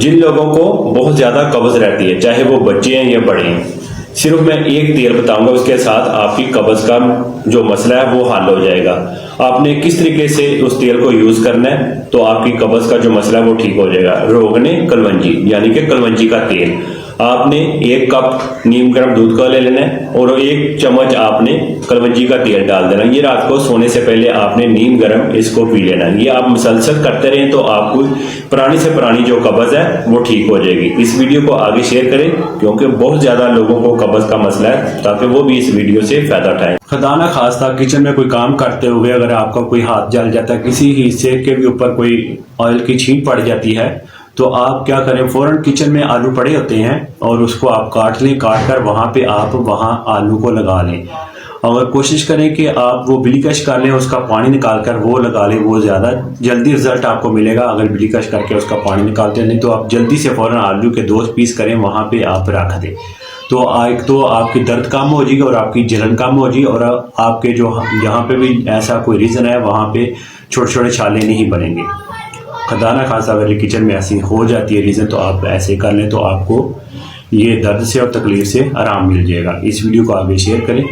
जिन लोगों को बहुत ज़्यादा कब्ज रहती है, चाहे वो बच्चे हैं या बड़े हैं, सिर्फ मैं एक तेल बताऊंगा, उसके साथ आपकी कब्ज का जो मसला है वो हल हो जाएगा। आपने किस तरीके से उस तेल को यूज करना है तो आपकी कब्ज का जो मसला है वो ठीक हो जाएगा। रोगने कलवंजी यानी कि कलवंजी का तेल, आपने 1 कप नीम गर्म दूध का ले लेना है और 1 चम्मच आपने कलवंजी का तेल डाल देना। ये रात को सोने से पहले आपने नीम गर्म इसको पी लेना। ये आप मुसलसल करते रहें तो आपको पुरानी से पुरानी जो कब्ज है वो ठीक हो जाएगी। इस वीडियो को आगे शेयर करें क्योंकि बहुत ज्यादा लोगों को कब्ज का मसला है, ताकि वो भी इस वीडियो से फायदा उठाएं। खुदा ना खास्ता किचन में कोई काम करते हुए अगर आपका कोई हाथ जल जाता है, किसी हिस्से के भी ऊपर कोई ऑयल की छींट पड़ जाती है, तो आप क्या करें, फौरन किचन में आलू पड़े होते हैं और उसको आप काट लें, काट कर वहां पे आप वहां आलू को लगा लें। और कोशिश करें कि आप वो बिलीकश कर लें, उसका पानी निकाल कर वो लगा लें, वो ज़्यादा जल्दी रिजल्ट आपको मिलेगा अगर बिलीकश करके उसका पानी निकालते हैं। नहीं तो आप जल्दी से फौरन आलू के 2 पीस करें, वहां पे आप रख दें, तो एक तो आपकी दर्द कम हो जाएगी और आपकी जलन कम हो जाएगी, और आपके जो जहाँ पे भी ऐसा कोई रीज़न है वहाँ पे छोटे छोटे छाले नहीं बनेंगे। खुदा ना खासा अगर किचन में ऐसी हो जाती है रीज़न, तो आप ऐसे कर लें तो आपको ये दर्द से और तकलीफ से आराम मिल जाएगा। इस वीडियो को आगे शेयर करें।